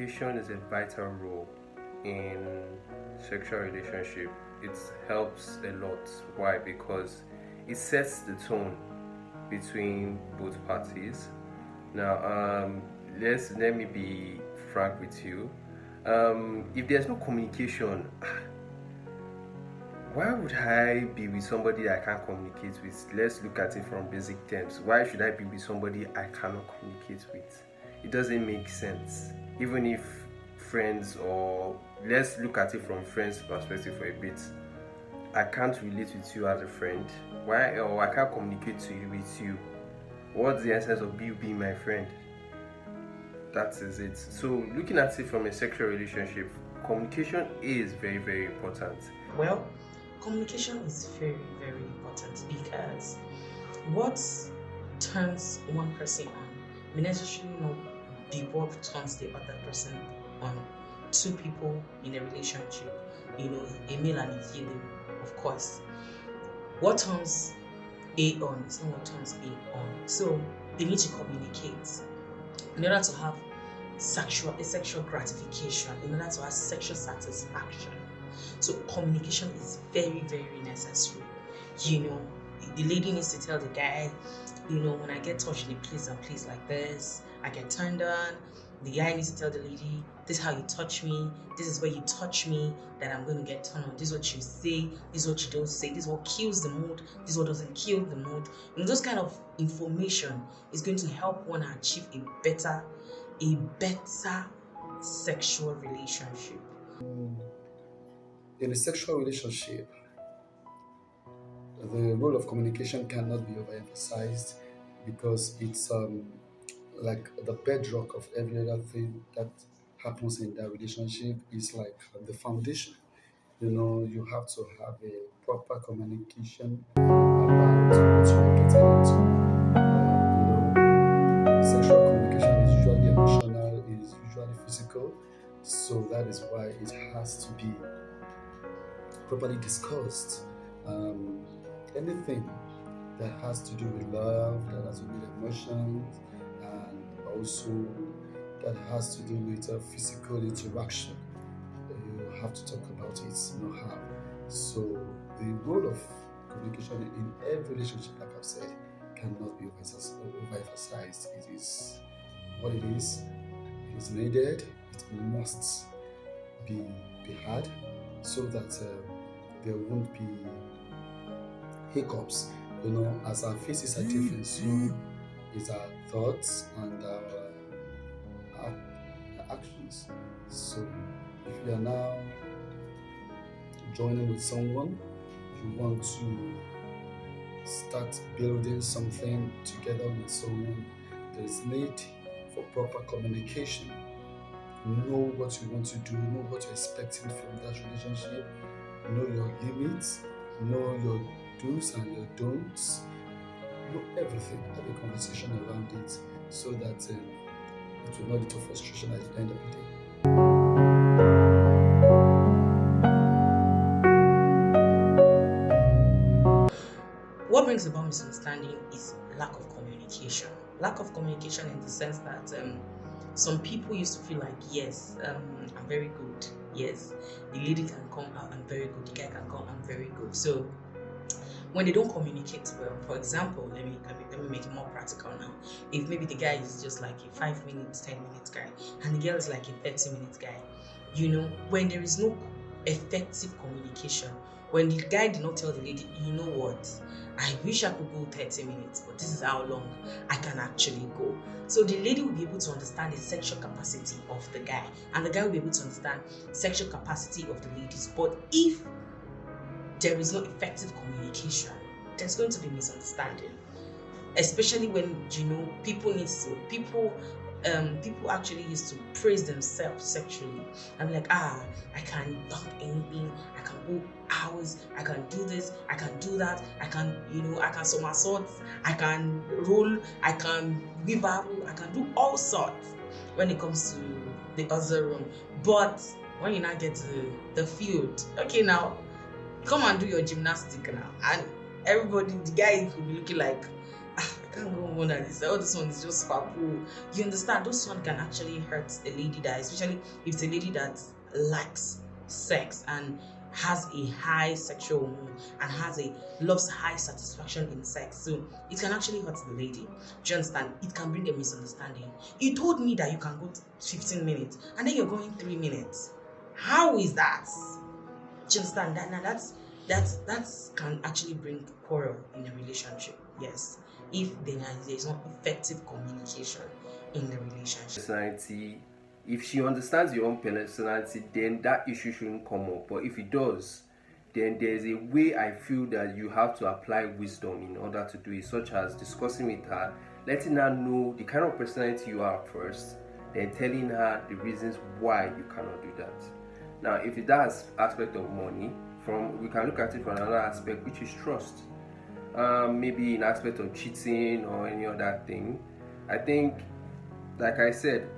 communication is a vital role in sexual relationship. It helps a lot. Why? Because it sets the tone between both parties. Now, let me be frank with you. If there's no communication, why would I be with somebody I can't communicate with? Let's look at it from basic terms. Why should I be with somebody I cannot communicate with? It doesn't make sense. Even if friends, or let's look at it from friends' perspective for a bit. I can't relate with you as a friend. Why? Or I can't communicate with you. What's the essence of you being my friend? That is it. So looking at it from a sexual relationship, communication is very, very important. Well, communication is very, very important because what turns one person on may necessarily not be what turns the other person on. Two people in a relationship, a male and a female, of course. What turns A on is not what turns A on. So they need to communicate in order to have sexual gratification, in order to have sexual satisfaction. So communication is very, very necessary. The lady needs to tell the guy, when I get touched in a place and place like this, I get turned on. The guy needs to tell the lady, this is how you touch me, this is where you touch me, that I'm going to get turned on. This is what you say, this is what you don't say, this is what kills the mood, this is what doesn't kill the mood. Those kind of information is going to help one achieve a better sexual relationship. In a sexual relationship, the role of communication cannot be overemphasized because it's like the bedrock of every other thing that happens in that relationship is like the foundation. You have to have a proper communication about what you're getting into. Sexual communication is usually emotional, it is usually physical, so that is why it has to be properly discussed. Anything that has to do with love, that has to do with emotions, and also that has to do with physical interaction, you have to talk about it, how. So the role of communication in every relationship, like I've said, cannot be overemphasized. It is what it is. It is needed. It must be had so that there won't be hiccups. As our faces are different, so is our thoughts and our actions. So if you are now joining with someone, you want to start building something together with someone, there is need for proper communication. Know what you want to do, know what you're expecting from that relationship, know your limits, know your do's and your don'ts, know everything. Have a conversation around it so that it will not lead to frustration at the end of the day. What brings about misunderstanding is lack of communication. Lack of communication in the sense that some people used to feel like, yes, I'm very good. Yes, the lady can come out, I'm very good. The guy can come, I'm very good. So when they don't communicate well, for example, let me make it more practical now. If maybe the guy is just like a 5 minutes, 10 minutes guy, and the girl is like a 30 minutes guy, when there is no effective communication, when the guy did not tell the lady, you know what, I wish I could go 30 minutes, but this is how long I can actually go. So the lady will be able to understand the sexual capacity of the guy, and the guy will be able to understand sexual capacity of the ladies. But if there is no effective communication, there's going to be misunderstanding. Especially when people actually used to praise themselves sexually and be like, I can dump anything, I can go hours, I can do this, I can do that, I can somersault, I can roll, I can weave out, I can do all sorts when it comes to the other room. But when you now get to the field, okay, now come and do your gymnastic now, and everybody, the guy will be looking like, can't go on that. All this one is just papu. You understand? Those one can actually hurt a lady that, especially if it's a lady that likes sex and has a high sexual hormone and loves high satisfaction in sex. So it can actually hurt the lady. Do you understand? It can bring a misunderstanding. You told me that you can go 15 minutes and then you're going 3 minutes. How is that? Do you understand? That now that's can actually bring quarrel in a relationship. Yes, if there's not effective communication in the relationship. Personality, if she understands your own personality, then that issue shouldn't come up. But if it does, then there's a way I feel that you have to apply wisdom in order to do it, such as discussing with her, letting her know the kind of personality you are first, then telling her the reasons why you cannot do that. Now, if it does aspect of money, we can look at it from another aspect, which is trust. Maybe in aspect of cheating or any other thing. I think, like I said,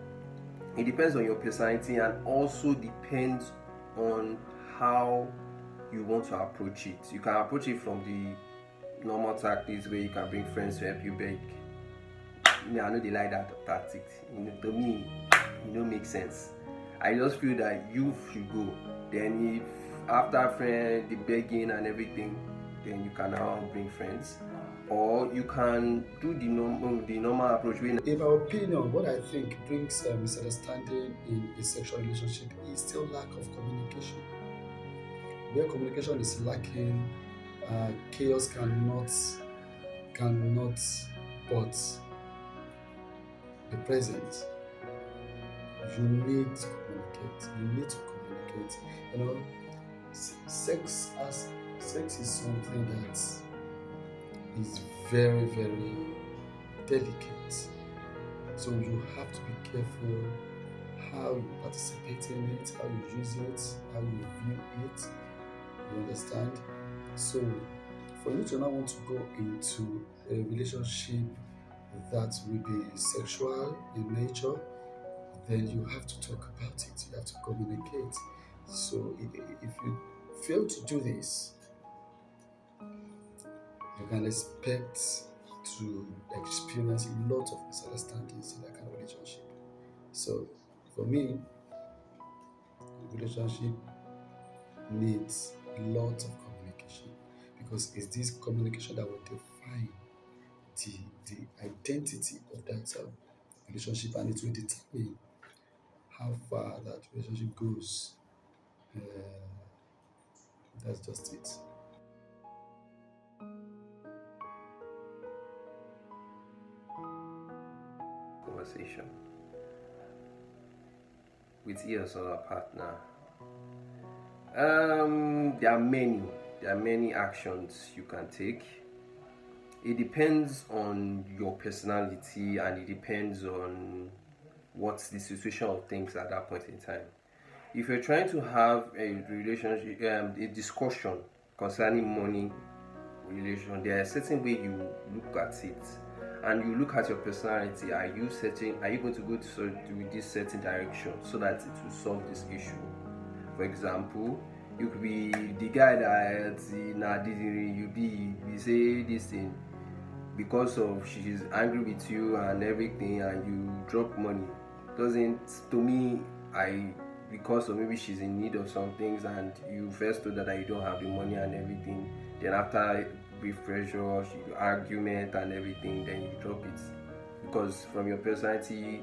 it depends on your personality and also depends on how you want to approach it. You can approach it from the normal tactics where you can bring friends to help you beg. I know they like that tactics. To me, it don't make sense. I just feel that you should go. Then if after friend, the begging and everything, then you can now bring friends. Or you can do the normal approach. In my opinion, what I think brings misunderstanding in a sexual relationship is still lack of communication. Where communication is lacking, chaos cannot but be present. You need to communicate. You know, sex is something that is very, very delicate. So you have to be careful how you participate in it, how you use it, how you view it. You understand? So for you to not want to go into a relationship that will be sexual in nature, then you have to talk about it. You have to communicate. So if you fail to do this, you can expect to experience a lot of misunderstandings in that kind of relationship. So for me, relationship needs a lot of communication, because it's this communication that will define the identity of that relationship, and it will determine how far that relationship goes. Uh, that's just it. Conversation with your solo partner. There are many actions you can take. It depends on your personality and it depends on what's the situation of things at that point in time. If you're trying to have a relationship, a discussion concerning money relation, there are a certain way you look at it, and you look at your personality. Are you going to go to this certain direction so that it will solve this issue? For example, you could be the guy that you say this thing because of she's angry with you and everything, and you drop money. Doesn't, to me, because of maybe she's in need of some things and you first told her that you don't have the money and everything, then after brief pressure, argument and everything, then you drop it. Because from your personality,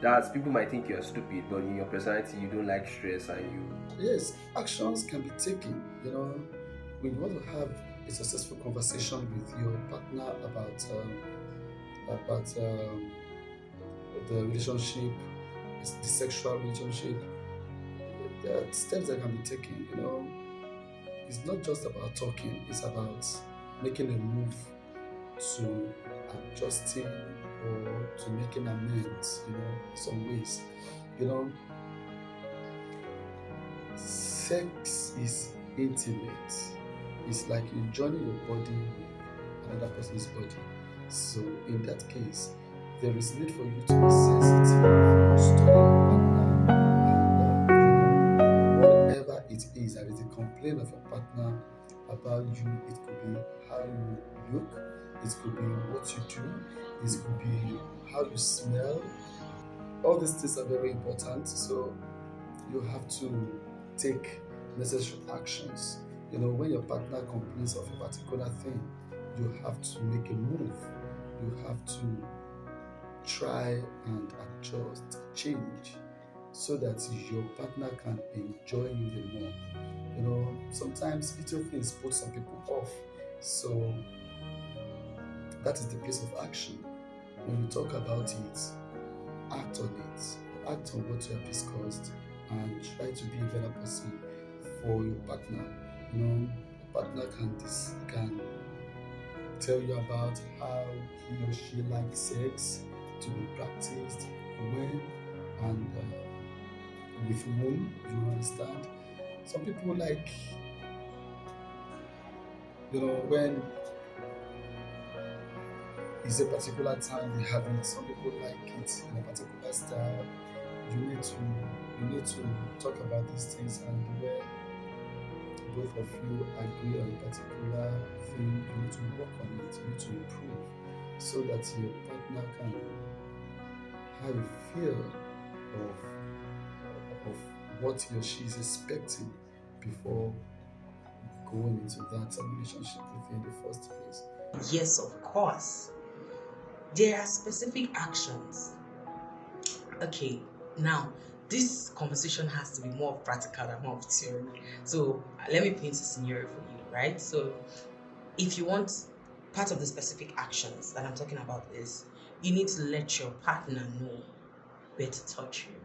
that's, people might think you're stupid, but in your personality you don't like stress and you... Yes, actions can be taken. We want to have a successful conversation with your partner about the relationship, the sexual relationship. There are steps that can be taken. It's not just about talking, it's about making a move to adjusting or to making amends, in some ways. Sex is intimate. It's like you joining your body with another person's body. So in that case, there is need for you to be sensitive, study your partner, and whatever it is, that is a complaint of your partner about you. It could be how you look, it could be what you do, it could be how you smell. All these things are very important. So you have to take necessary actions. When your partner complains of a particular thing, you have to make a move. You have to try and adjust, change, so that your partner can enjoy you the more. Sometimes little things put some people off. So that is the piece of action. When you talk about it, act on it, act on what you have discussed, and try to be a better person for your partner. Your partner can tell you about how he or she likes sex to be practiced, when and with whom. You understand? Some people like, when it's a particular time they have it. Some people like it in a particular style. You need to talk about these things, and where both of you agree on a particular thing, you need to work on it, you need to improve, so that your partner can have a feel of what he or she is expecting before going into that relationship with you in the first place. Yes, of course. There are specific actions. Okay, now this conversation has to be more practical than more of theory. So let me paint a scenario for you, right? So if you want, part of the specific actions that I'm talking about is you need to let your partner know where to touch you.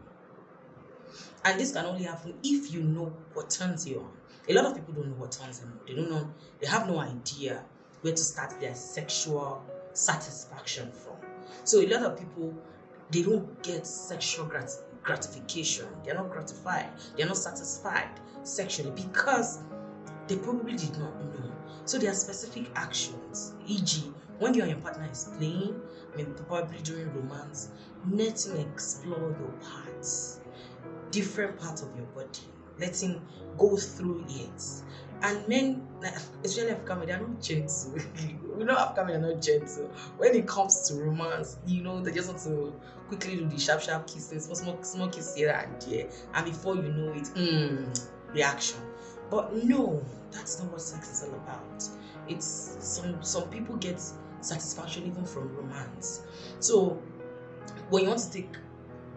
And this can only happen if you know what turns you on. A lot of people don't know what turns them on. They have no idea where to start their sexual satisfaction from. So a lot of people, they don't get sexual gratification. They're not gratified. They're not satisfied sexually because they probably did not know. So there are specific actions, e.g., when you and your partner is playing, probably during romance, let him explore your parts, different parts of your body. Let him go through it. And men, especially African men, they are not gentle. We know African men are not gentle. When it comes to romance, they just want to quickly do the sharp kissing, small kiss here and there, and before you know it, reaction. But no, that's not what sex is all about. It's some people get satisfaction even from romance. So when you want to take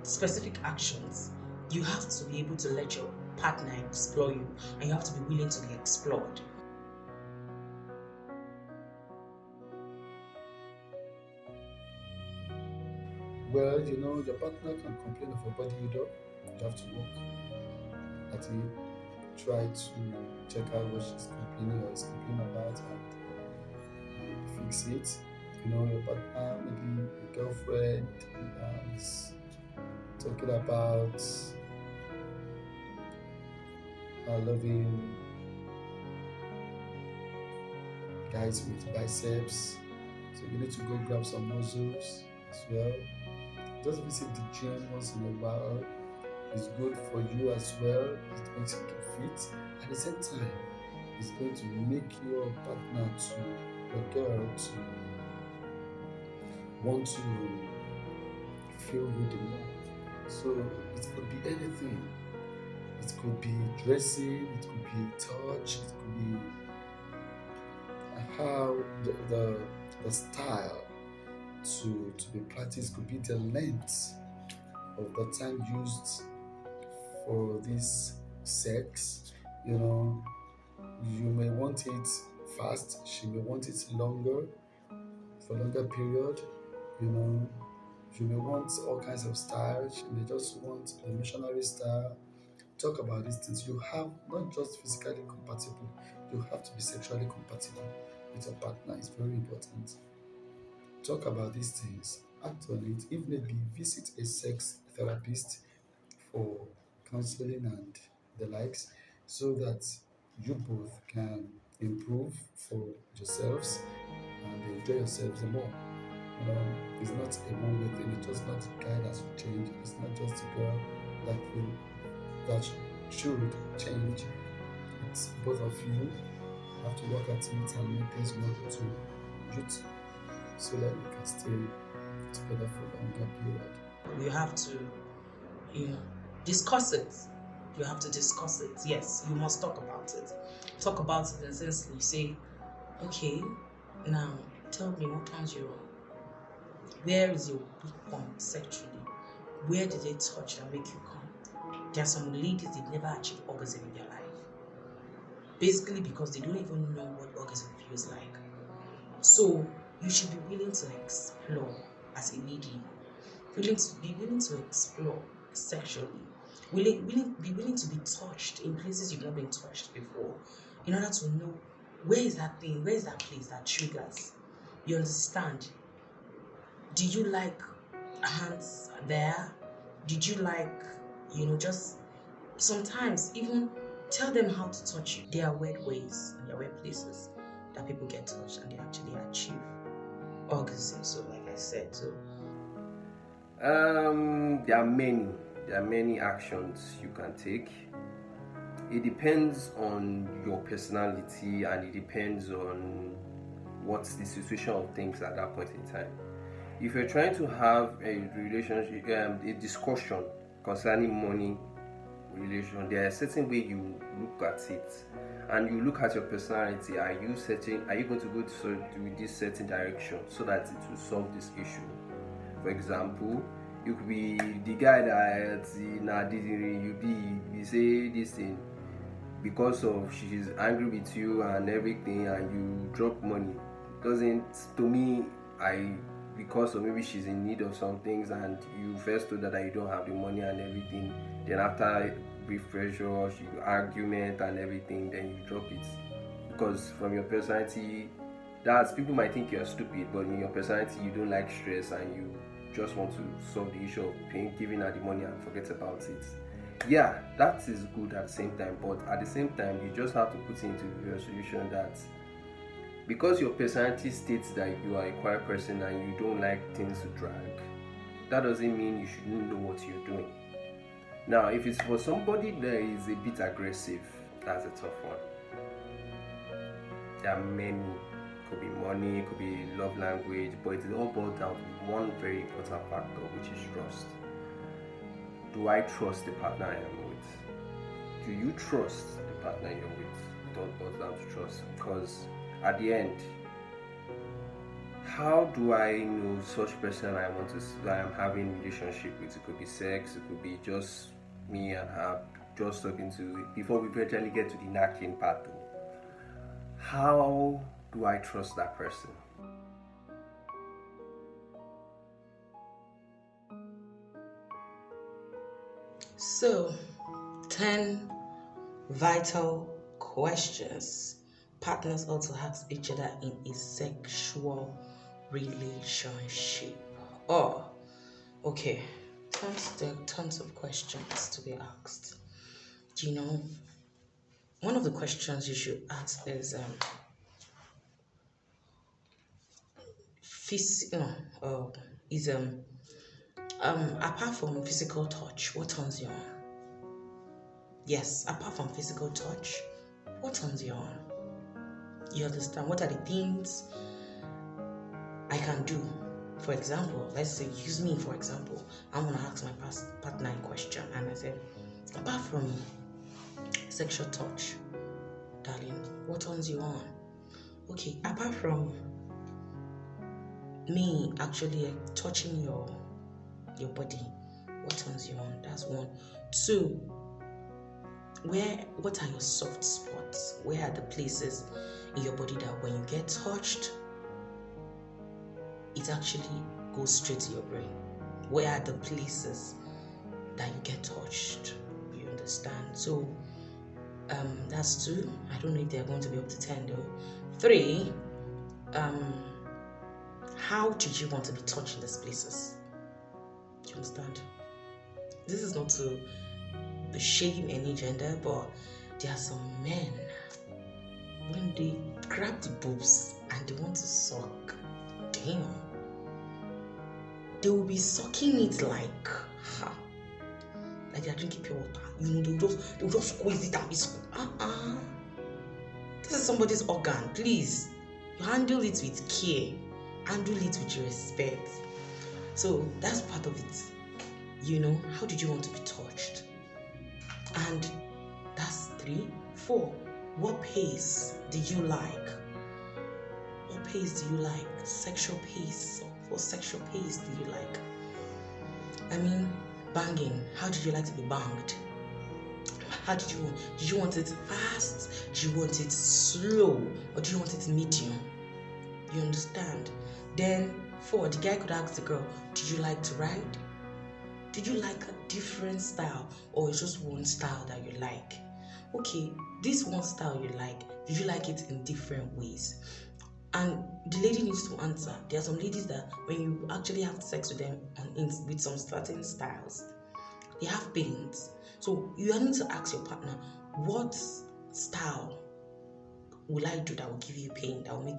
specific actions, you have to be able to let your partner explore you, and you have to be willing to be explored. Well, your partner can complain of your body odor. You have to work at it, try to check out what she's complaining or is complaining about, and fix it. Your partner, maybe a girlfriend, is talking about loving guys with biceps, so you need to go grab some muscles as well. Just visit the gym once in a while. It's good for you as well. It makes you keep fit. At the same time, it's going to make your partner, to your girl, to want to feel you the more. So it could be anything. It could be dressing, it could be touch, it could be how the style to be practiced, could be the length of the time used for this sex. You may want it fast, she may want it longer, for longer period. You may want all kinds of style, she may just want the missionary style. Talk about these things. You have not just physically compatible, you have to be sexually compatible with your partner. It's very important. Talk about these things, act on it. If maybe visit a sex therapist for counseling and the likes, so that you both can improve for yourselves and enjoy yourselves the more. It's not a one-way thing. It's just not the guy that should change. It's not just the girl that should change. It's both of you have to work at it and make things work too. so that you can stay together for a longer period. You have to, you know, discuss it. You have to discuss it. Yes, you must talk about it. Talk about it in the sense you say, okay, now tell me what turns you on. Where is your weak point sexually? Where did they touch and make you come? There are some ladies that never achieve orgasm in their life. Basically because they don't even know what orgasm feels like. So you should be willing to explore as a lady. Be willing to explore sexually. Be willing to be touched in places you've not been touched before, in order to know where is that thing, where is that place that triggers. You understand? Do you like hands there? Did you like, just sometimes even tell them how to touch you. There are weird ways and there are weird places that people get touched and they actually achieve orgasm. So like I said, so there are many actions you can take. It depends on your personality and it depends on what's the situation of things at that point in time. If you're trying to have a relationship, a discussion concerning money relation, there are certain way you look at it, and you look at your personality. Are you going to go with this certain direction so that it will solve this issue? For example, you could be the guy that you say this thing because of she's angry with you and everything, and you drop money. Doesn't, to me, because of maybe she's in need of some things and you first told her that you don't have the money and everything, then after brief pressure, argument and everything, then you drop it. Because from your personality, people might think you're stupid, but in your personality you don't like stress and you just want to solve the issue of giving her the money and forget about it. Yeah, that is good at the same time, but at the same time you just have to put into your solution that because your personality states that you are a quiet person and you don't like things to drag, that doesn't mean you shouldn't know what you're doing. Now, if it's for somebody that is a bit aggressive, that's a tough one. There are many. Could be money, could be love language, but it all boils down to one very important factor, which is trust. Do I trust the partner I am with? Do you trust the partner you're with? It all boils down to trust, because at the end, how do I know such person that I am having a relationship with? It could be sex, it could be just me and her just talking to it before we eventually get to the knacking part. How do I trust that person? So, 10 vital questions partners also ask each other in a sexual relationship. Oh, okay. Tons of questions to be asked. One of the questions you should ask is apart from physical touch, what turns you on? Yes, apart from physical touch, what turns you on? You understand? What are the things I can do? For example, let's say, use me for example. I'm going to ask my partner a question and I say, apart from sexual touch, darling, what turns you on? Okay, apart from me actually touching your body, what turns you on? That's one. Two, what are your soft spots? Where are the places in your body that when you get touched, it actually goes straight to your brain? Where are the places that you get touched? You understand? So that's 2. I don't know if they're going to be up to 10 though. 3, how did you want to be touched in these places? Do you understand? This is not to shame any gender, but there are some men, when they grab the boobs and they want to suck, damn, they will be sucking it like they are drinking pure water. They'll just squeeze it and be this is somebody's organ. Please, you handle it with care. handle it with respect. So that's part of it. How did you want to be touched? And that's 3. 4, what pace do you like? What pace do you like? Sexual pace. What sexual pace do you like? I mean, banging. How did you like to be banged? How did you want? Did you want it fast? Did you want it slow? Or do you want it medium? You understand? Then 4, the guy could ask the girl, did you like to ride? Did you like a different style? Or it's just one style that you like? Okay, this one style you like, did you like it in different ways? And the lady needs to answer. There are some ladies that when you actually have sex with them with some certain styles, they have pains. So you need to ask your partner, what style will I do that will give you pain, that will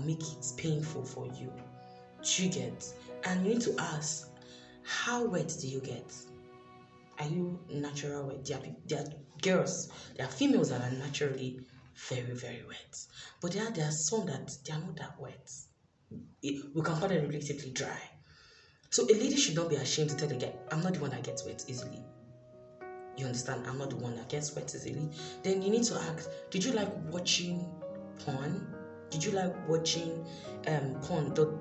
make it painful for you? Do you get? And you need to ask, how wet do you get? Are you natural wet? There are girls, there are females that are naturally very, very wet. But there are some that they are not that wet. We can call them relatively dry. So a lady should not be ashamed to tell the guy, I'm not the one that gets wet easily. You understand? I'm not the one that gets wet easily. Then you need to ask, did you like watching porn? Did you like watching porn? Do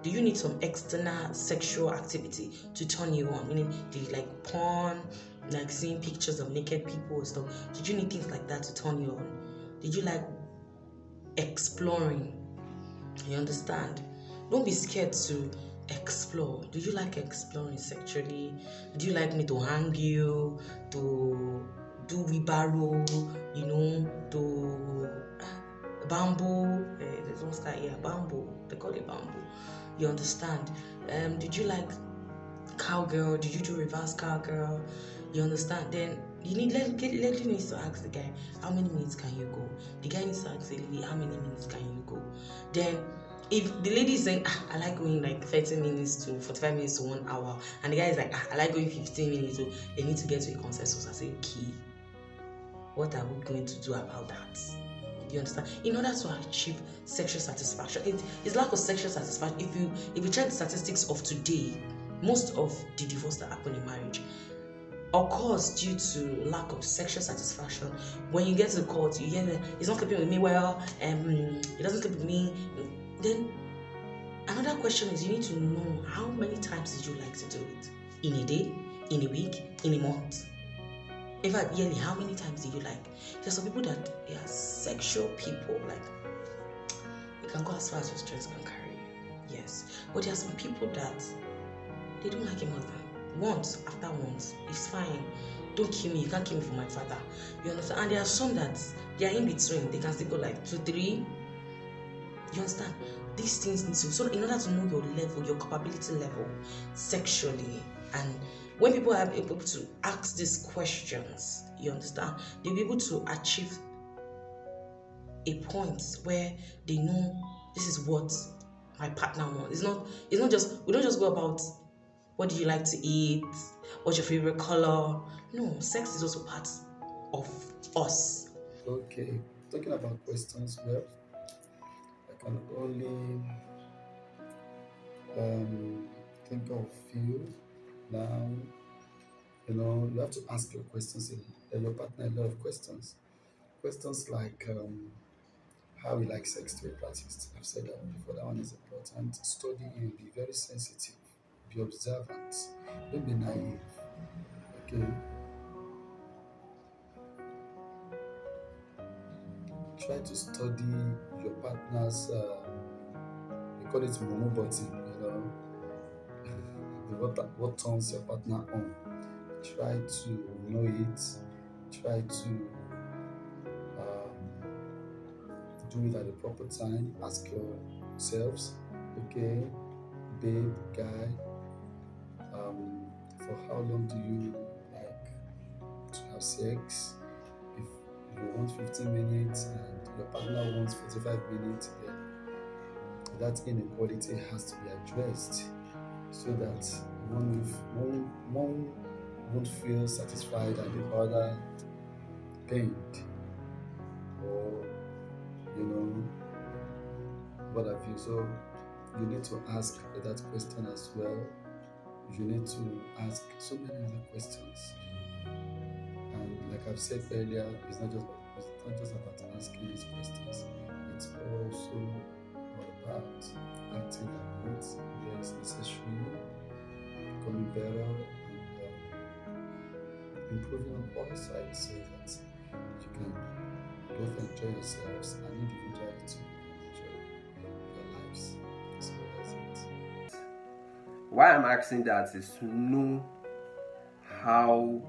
you need some external sexual activity to turn you on? Meaning, do you like porn, like seeing pictures of naked people and stuff? Did you need things like that to turn you on? Did you like exploring? You understand? Don't be scared to explore. Do you like exploring sexually? Do you like me to hang you, to do wheelbarrow, to bamboo? There's one style here, bamboo. They call it bamboo. You understand? Did you like cowgirl? Did you do reverse cowgirl? You understand? Then you need lady needs to ask the guy, how many minutes can you go? The guy needs to ask the lady, how many minutes can you go? Then if the lady is saying, I like going like 30 minutes to 45 minutes to 1 hour, and the guy is like, I like going 15 minutes, so they need to get to a consensus and say, okay, what are we going to do about that? You understand? In order to achieve sexual satisfaction, it's lack of sexual satisfaction. If you check the statistics of today, most of the divorce that happen in marriage occurs due to lack of sexual satisfaction. When you get to court, you hear that he's not sleeping with me well, he doesn't sleep with me. Then another question is, you need to know, how many times did you like to do it? In a day, in a week, in a month? In fact, yearly, how many times do you like? There's some people that they are sexual people, like you can go as far as your strength can carry you. Yes. But there are some people that they don't like it more than once. After once, it's fine. Don't kill me, you can't kill me for my father. You understand? And there are some that they are in between, they can still go like 2, 3. You understand? These things need to, so in order to know your level, your capability level sexually, and when people are able to ask these questions, you understand, they'll be able to achieve a point where they know this is what my partner wants. It's not just, we don't just go about what do you like to eat, what's your favorite color. No, sex is also part of us. Okay, talking about questions, well, I can only think of few now. You have to ask your questions, your partner a lot of questions. Questions like how you like sex to be practiced. I've said that before. That one is important. Study you, be very sensitive, be observant, don't be naive. Okay, try to study your partner's. We call it momo body. What turns your partner on. Try to know it. Try to do it at the proper time. Ask yourselves, okay, babe, guy, for how long do you like to have sex? If you want 15 minutes and your partner wants 45 minutes, then that inequality has to be addressed so that one won't feel satisfied and the other pained, or what have you. So you need to ask that question as well. You need to ask so many other questions. And like I've said earlier, it's not just about asking these questions. It's also all about acting on it where it's necessary, becoming better, and improving on all sides so that you can both enjoy yourselves and individually too enjoy your lives. So that's it. Why I'm asking that is to know how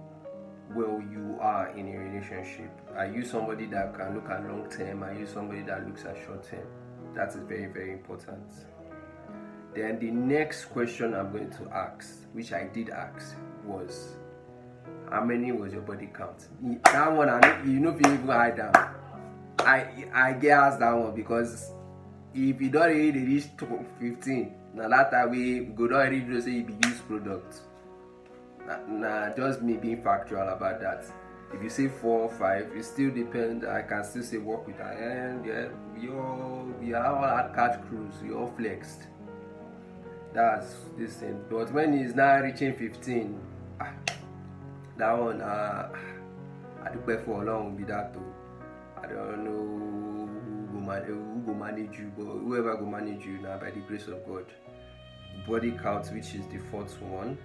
well you are in a relationship. Are you somebody that can look at long term? Are you somebody that looks at short term? That is very, very important. Then the next question I'm going to ask, which I did ask, was how many was your body count? That one, you know, if you even hide down, I get asked that one because if you don't already reach 15, now that time we go down already do say you be used product. Nah, just me being factual about that. If you say 4 or 5, it still depends. I can still say work with her, and yeah, we are all at catch cruise, we all flexed. That's this thing. But when he's now reaching 15, that one, I do pay for long with that too. I don't know who go manage you, but whoever go manage you now by the grace of God. Body count, which is the 4th one.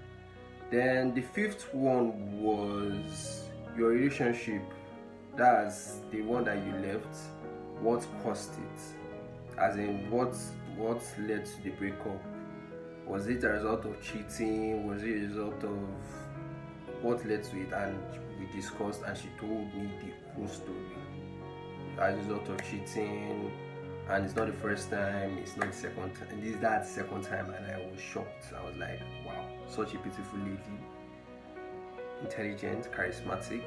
Then the 5th one was your relationship. That's the one that you left. What caused it? As in, what led to the breakup? Was it a result of cheating? Was it a result of what led to it? And we discussed, and she told me the whole story. As a result of cheating, and it's not the first time, it's not the second time. This is that second time, and I was shocked. I was like, wow, such a beautiful lady, intelligent, charismatic,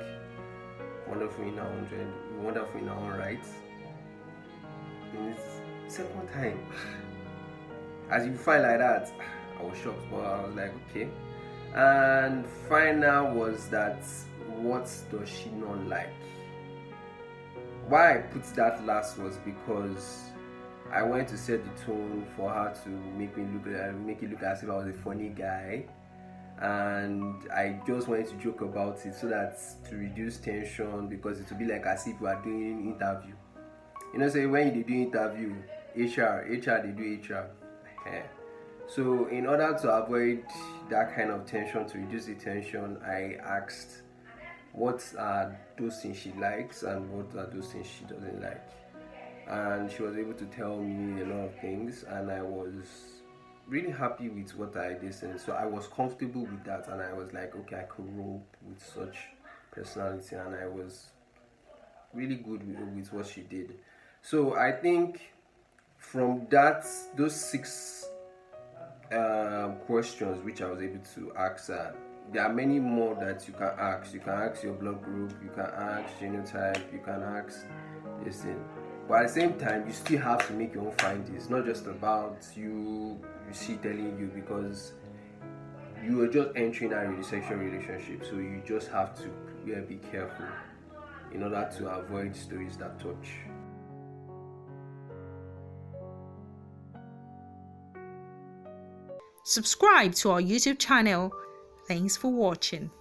wonderful in her own right. And it's second time. As you find like that, I was shocked, but I was like, okay. And final was that, what does she not like? Why I put that last was because I wanted to set the tone for her to make it look as if I was a funny guy, and I just wanted to joke about it so that to reduce tension, because it would be like as if we are doing interview. You know, say when you do interview, HR they do HR. So in order to avoid that kind of tension, to reduce the tension, I asked what are those things she likes and what are those things she doesn't like. And she was able to tell me a lot of things, and I was really happy with what I listened. So I was comfortable with that, and I was like, okay, I could roll with such personality, and I was really good with what she did. So I think from those 6 questions which I was able to ask her, there are many more that you can ask. You can ask your blood group, you can ask genotype, you can ask this thing. But at the same time, you still have to make your own findings. It's not just about you telling you, because you are just entering a sexual relationship. So you just have to be careful in order to avoid stories that touch. Subscribe to our YouTube channel. Thanks for watching.